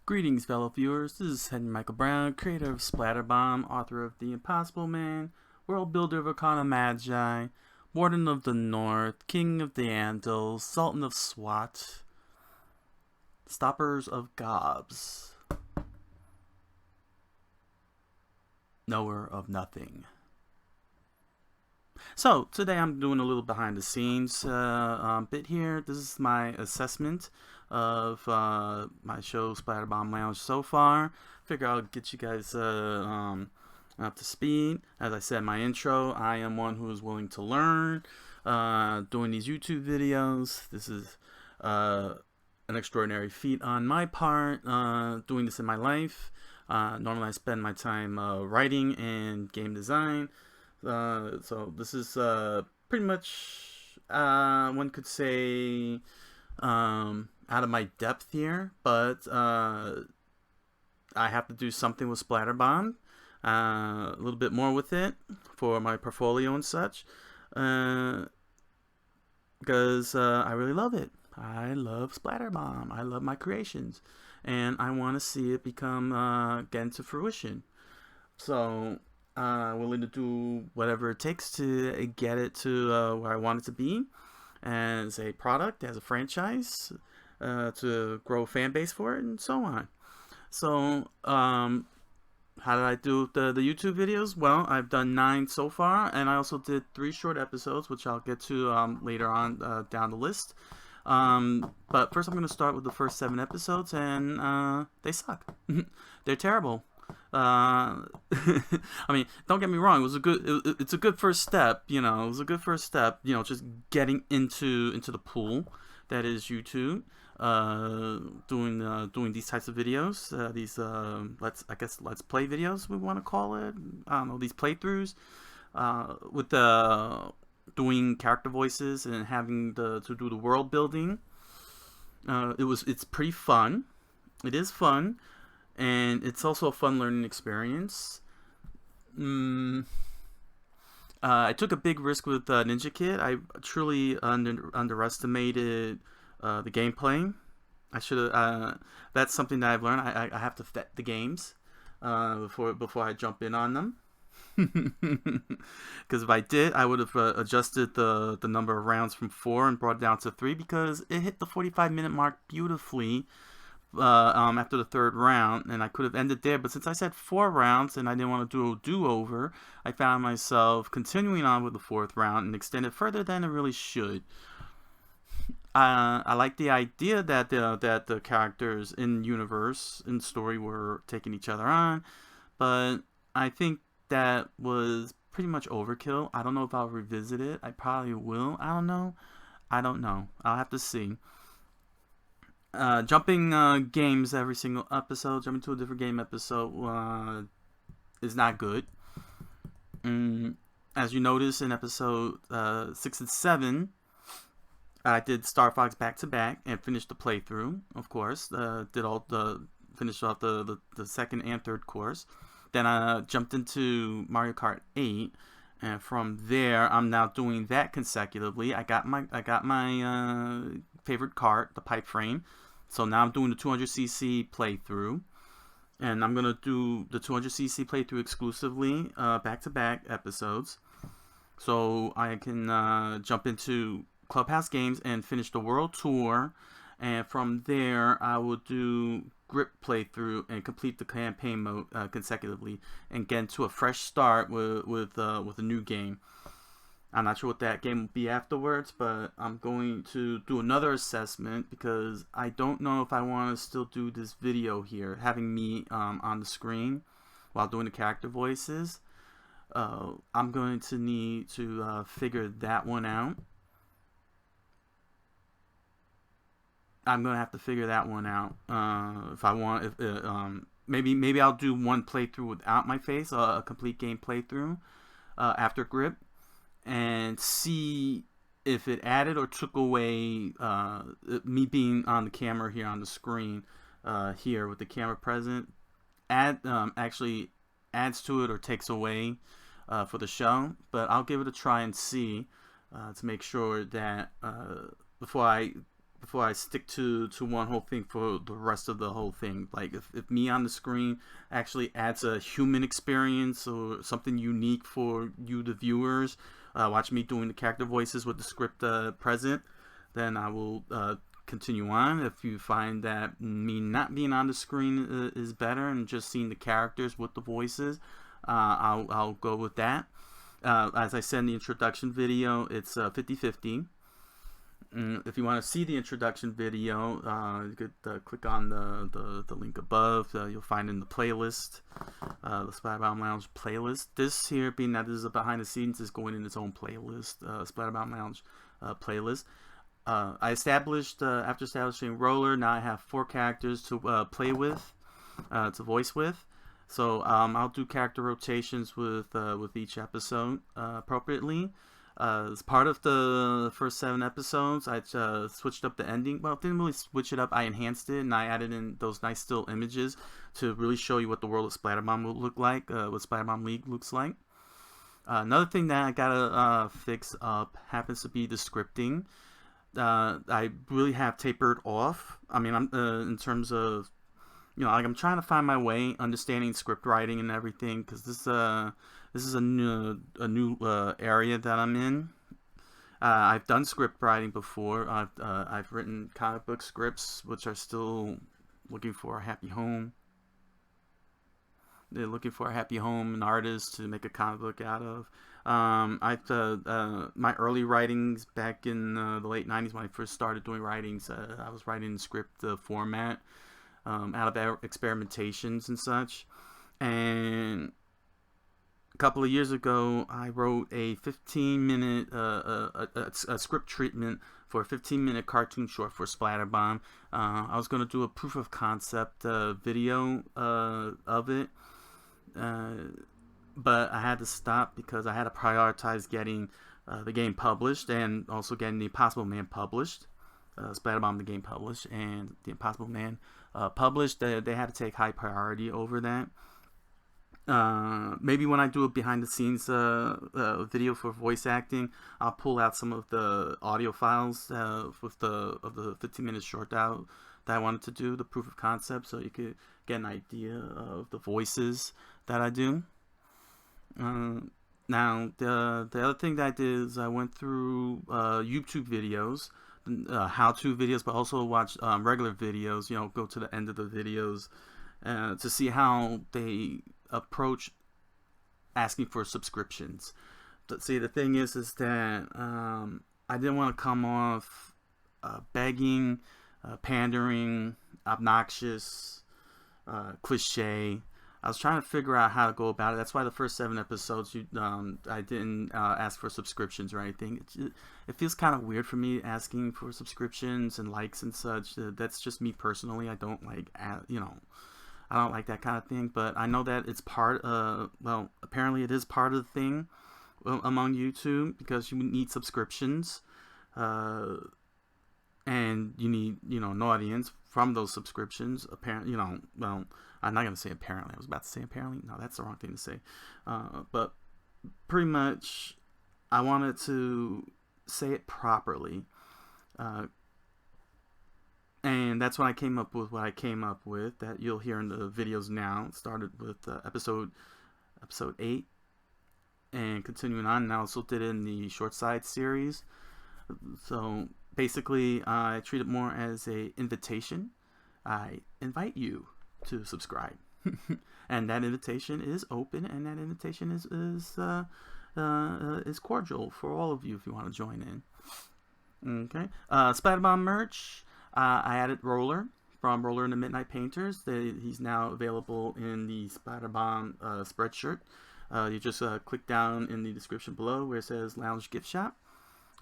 Greetings, fellow viewers. This is Henry Michael Brown, creator of Splatterbomb, author of The Impossible Man, world builder of Arcana Magi, Warden of the North, King of the Andals, Sultan of Swat, Stoppers of Gobs, Knower of Nothing. So, today I'm doing a little behind the scenes bit here. This is my assessment of my show Splatterbomb Lounge so far. Figure I'll get you guys up to speed. As I said in my intro, I am one who is willing to learn. Doing these YouTube videos, this is an extraordinary feat on my part. Doing this in my life. Normally I spend my time writing and game design. So this is pretty much, one could say, out of my depth here, but I have to do something with Splatterbomb, a little bit more with it for my portfolio and such, because I really love it. I love Splatterbomb. I love my creations, and I want to see it become get into fruition. So willing to do whatever it takes to get it to where I want it to be as a product, as a franchise, to grow a fan base for it, and so on. So, how did I do the YouTube videos? Well, I've done 9 so far, and I also did 3 short episodes, which I'll get to later on down the list. But first I'm going to start with the first 7 episodes, and they suck. They're terrible. I mean, don't get me wrong. It was a good. It's a good first step. You know, it was a good first step. You know, just getting into the pool that is YouTube. Doing these types of videos. These let's play videos, we want to call it. I don't know, these playthroughs. With the doing character voices and having to do the world building. It's pretty fun. It is fun. And it's also a fun learning experience. I took a big risk with Ninja Kid. I truly underestimated the gameplay. I should have. That's something that I've learned. I have to vet the games before I jump in on them. Because if I did, I would have adjusted the number of rounds from 4 and brought it down to 3, because it hit the 45-minute mark beautifully. After the 3rd round, and I could have ended there, but since I said 4 rounds and I didn't want to do a do-over, I found myself continuing on with the 4th round and extended further than it really should. I like the idea that the characters in universe, in story, were taking each other on, but I think that was pretty much overkill. I don't know if I'll revisit it. I probably will. I don't know. I'll have to see. Jumping games every single episode, jumping to a different game episode, is not good. As you notice in episode 6 and 7, I did Star Fox back to back and finished the playthrough. Of course, finished off the 2nd and 3rd course. Then I jumped into Mario Kart 8, and from there I'm now doing that consecutively. I got my favorite kart, the pipe frame. So now I'm doing the 200cc playthrough, and I'm going to do the 200cc playthrough exclusively, back-to-back episodes, so I can jump into Clubhouse games and finish the world tour, and from there I will do grip playthrough and complete the campaign mode consecutively, and get into a fresh start with a new game. I'm not sure what that game will be afterwards, but I'm going to do another assessment because I don't know if I want to still do this video here, having me on the screen while doing the character voices. I'm going to need to figure that one out. I'm going to have to figure that one out if I want. Maybe I'll do one playthrough without my face, a complete game playthrough after grip, and see if it added or took away me being on the camera here on the screen here with the camera present. Actually adds to it or takes away for the show, but I'll give it a try and see to make sure that before before I stick to one whole thing for the rest of the whole thing. Like if me on the screen actually adds a human experience or something unique for you, the viewers, watch me doing the character voices with the script present, then I will continue on. If you find that me not being on the screen is better and just seeing the characters with the voices, I'll go with that. As I said in the introduction video, it's 50-50. If you want to see the introduction video, you could click on the link above. You'll find in the playlist, the Splatterbomb Lounge playlist. This here, being that this is a behind the scenes, is going in its own playlist, Splatterbomb Lounge playlist. I established, after establishing Roller, now I have 4 characters to play with, to voice with. So I'll do character rotations with each episode appropriately. As part of the first 7 episodes, I switched up the ending. Well, didn't really switch it up. I enhanced it, and I added in those nice still images to really show you what the world of Splatterbomb will look like, what Splatterbomb League looks like. Another thing that I gotta fix up happens to be the scripting. I really have tapered off. I mean, I'm in terms of, like, I'm trying to find my way, understanding script writing and everything, because this is a new area that I'm in. I've done script writing before. I've written comic book scripts, which are still looking for a happy home. They're looking for a happy home, an artist to make a comic book out of. My early writings back in the late 90s, when I first started doing writings, I was writing in script format, out of experimentations and such. And a couple of years ago, I wrote a 15-minute a script treatment for a 15-minute cartoon short for Splatterbomb. I was going to do a proof of concept video of it, but I had to stop because I had to prioritize getting the game published and also getting the Impossible Man published. Splatterbomb the game published and the Impossible Man published. They had to take high priority over that. Maybe when I do a behind the scenes video for voice acting, I'll pull out some of the audio files of the 15-minute short that I wanted to do, the proof of concept, so you could get an idea of the voices that I do. Now the other thing that I did is I went through YouTube videos, how-to videos, but also watch regular videos. Go to the end of the videos to see how they approach asking for subscriptions. But see, the thing is that I didn't want to come off begging, pandering, obnoxious, cliche. I was trying to figure out how to go about it. That's why the first 7 episodes, I didn't ask for subscriptions or anything. It feels kind of weird for me asking for subscriptions and likes and such. That's just me personally. I don't like, I don't like that kind of thing. But I know that it's part of, well, apparently it is part of the thing among YouTube, because you need subscriptions. And you need, an audience from those subscriptions. Apparently, well, I'm not going to say apparently. I was about to say apparently. No, that's the wrong thing to say. But pretty much, I wanted to say it properly. And that's when I came up with what I came up with, that you'll hear in the videos now. It started with episode 8 and continuing on. And I also did it in the short side series. So basically, I treat it more as a invitation. I invite you to subscribe, and that invitation is open, and that invitation is cordial for all of you if you want to join in. Okay, Splatterbomb merch. I added Roller from Roller and the Midnight Painters. He's now available in the Splatterbomb spreadshirt. You just click down in the description below where it says Lounge Gift Shop,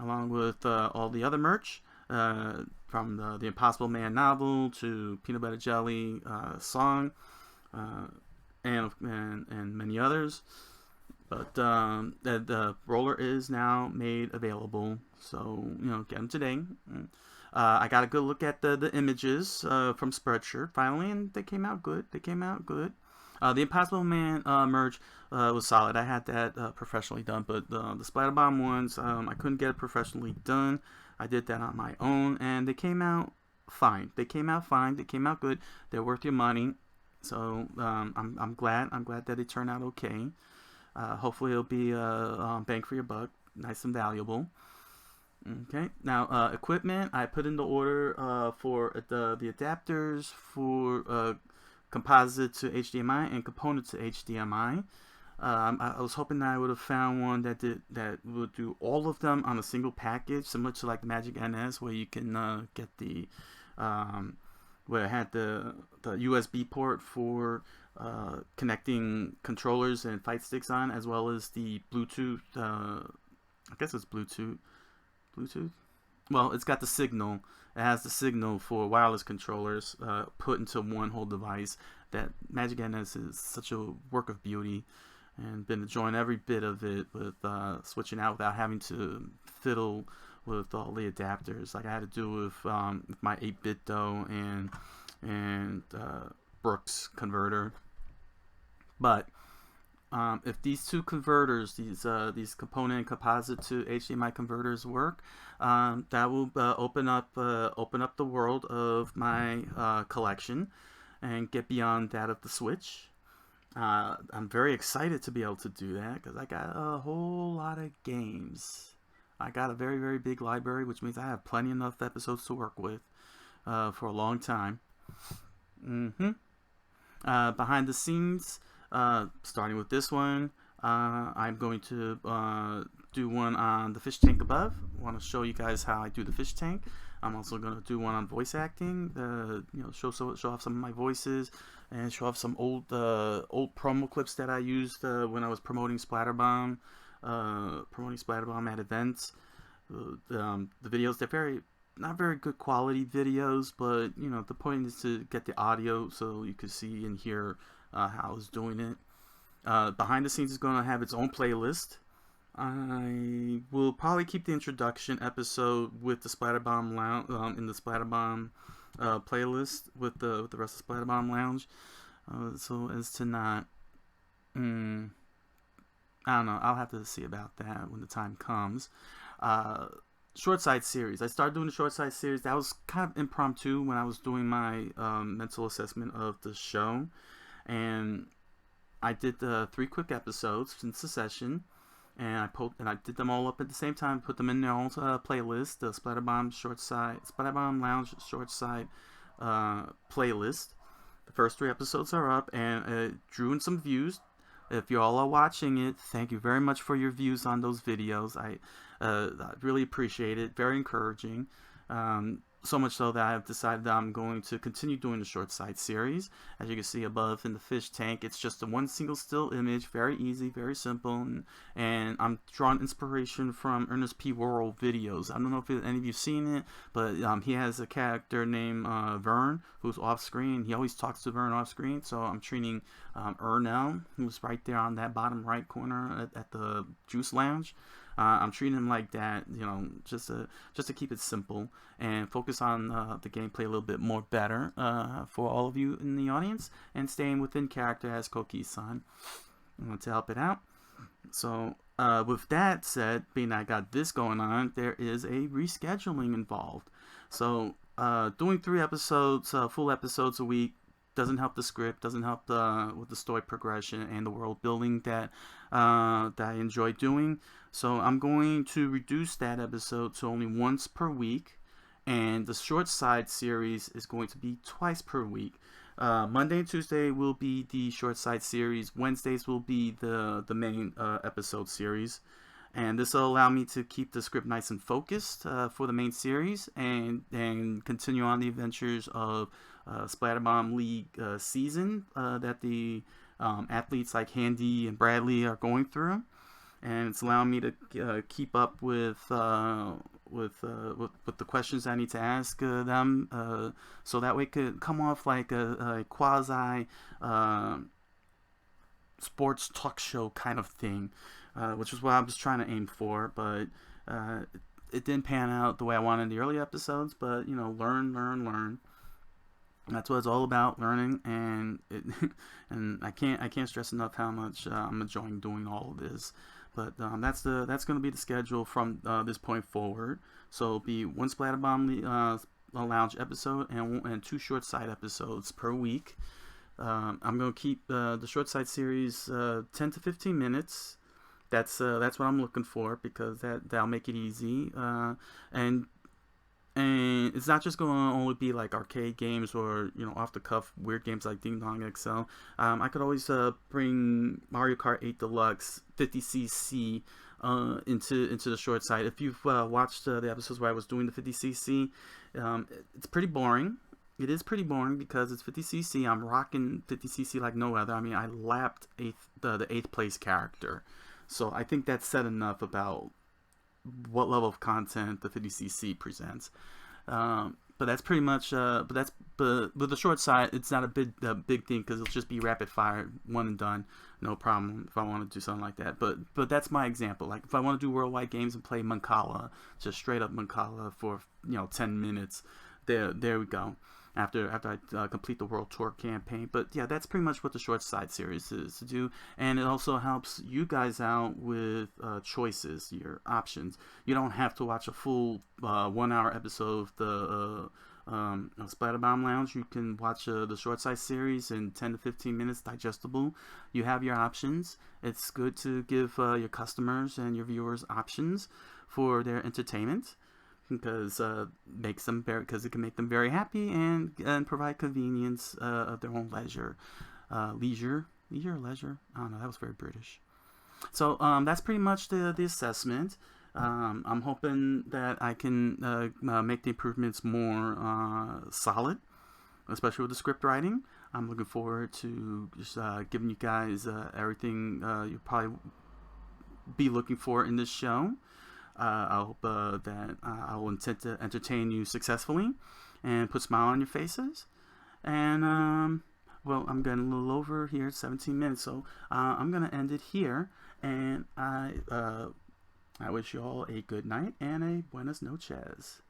along with all the other merch, from the Impossible Man novel to Peanut Butter Jelly song, and many others. But the Roller is now made available, so get them today. I got a good look at the images from Spreadshirt finally, and they came out good. The Impossible Man merge was solid. I had that professionally done, but the Splatterbomb ones, I couldn't get it professionally done. I did that on my own, and they came out fine. They came out fine. They came out good. They're worth your money. So I'm glad. I'm glad that it turned out okay. Hopefully it'll be bang for your buck, nice and valuable. Okay. Now equipment. I put in the order for the adapters for composite to HDMI and component to HDMI. I was hoping that I would have found one that would do all of them on a single package, similar to like the Magic NS, where you can get the where it had the USB port for connecting controllers and fight sticks on, as well as the Bluetooth. I guess it's Bluetooth. Bluetooth. Well, it's got the signal. It has the signal for wireless controllers put into one whole device. That Magic NS is such a work of beauty, and been enjoying every bit of it with switching out without having to fiddle with all the adapters like I had to do with my 8-bit though and Brooks converter. But if these two converters, these component and composite to HDMI converters work, that will open up the world of my collection and get beyond that of the Switch. I'm very excited to be able to do that because I got a whole lot of games. I got a very, very big library, which means I have plenty enough episodes to work with for a long time. Behind the scenes, starting with this one, I'm going to do one on the fish tank above. I want to show you guys how I do the fish tank. I'm also going to do one on voice acting, show off some of my voices and show off some old promo clips that I used when I was promoting Splatterbomb at events. The videos, they're not very good quality videos, but the point is to get the audio so you can see and hear how I was doing it. Behind the scenes is going to have its own playlist. I will probably keep the introduction episode with the Splatterbomb Lounge in the Splatterbomb playlist with the rest of Splatterbomb Lounge, so as to not. I don't know. I'll have to see about that when the time comes. Short side series. I started doing the short side series. That was kind of impromptu when I was doing my mental assessment of the show, and I did 3 quick episodes since the session. And I did them all up at the same time. Put them in their own playlist, the Splatterbomb Lounge short side playlist. The first 3 episodes are up, and it drew in some views. If you all are watching it, thank you very much for your views on those videos. I really appreciate it. Very encouraging. So much so that I've decided that I'm going to continue doing the short side series. As you can see above in the fish tank, it's just a one single still image, very easy, very simple, and I'm drawing inspiration from Ernest P. Worrell videos. I don't know if any of you've seen it, but he has a character named Vern, who's off screen. He always talks to Vern off screen, so I'm treating Ernell, who's right there on that bottom right corner at the Juice Lounge. I'm treating him like that, just to keep it simple and focus on the gameplay a little bit more better for all of you in the audience, and staying within character as Coqui-san to help it out. So with that said, being I got this going on, there is a rescheduling involved. So doing 3 episodes, full episodes a week, doesn't help the script, doesn't help with the story progression and the world building that I enjoy doing. So I'm going to reduce that episode to only once per week, and the short side series is going to be twice per week. Monday and Tuesday will be the short side series. Wednesdays will be the main episode series. And this will allow me to keep the script nice and focused for the main series, and continue on the adventures of Splatterbomb League season that the athletes like Handy and Bradley are going through. And it's allowing me to keep up with the questions I need to ask them, so that way it could come off like a quasi sports talk show kind of thing, which is what I was trying to aim for, but it didn't pan out the way I wanted in the early episodes. But learn. That's what it's all about, learning, and and I can't stress enough how much I'm enjoying doing all of this. But that's going to be the schedule from this point forward. So it'll be one Splatterbomb Lounge episode and two short side episodes per week. I'm going to keep the short side series 10 to 15 minutes. That's what I'm looking for, because that'll make it easy. And it's not just going to only be like arcade games or off the cuff weird games like Ding Dong XL. I could always bring Mario Kart 8 Deluxe 50cc into the short side. If you've watched the episodes where I was doing the 50cc, it's pretty boring. It is pretty boring because it's 50cc. I'm rocking 50cc like no other. I mean, I lapped the eighth place character, so I think that's said enough about what level of content the 50cc presents. But that's pretty much. But with the short side, it's not a big thing, because it'll just be rapid fire, one and done, no problem. If I want to do something like that, but that's my example. Like if I want to do worldwide games and play Mancala, just straight up Mancala for 10 minutes, there we go. After I complete the World Tour campaign. But yeah, that's pretty much what the short side series is to do, and it also helps you guys out with choices, your options. You don't have to watch a full 1 hour episode of the Splatterbomb Lounge. You can watch the short side series in 10 to 15 minutes, digestible. You have your options. It's good to give your customers and your viewers options for their entertainment, because it can make them very happy, and provide convenience of their own leisure. Leisure or leisure, I don't know, that was very British. So that's pretty much the assessment. I'm hoping that I can make the improvements more solid, especially with the script writing. I'm looking forward to just giving you guys everything you'll probably be looking for in this show. I hope that I will intend to entertain you successfully and put a smile on your faces. And well, I'm getting a little over here, 17 minutes, so I'm gonna end it here. And I wish you all a good night and a buenas noches.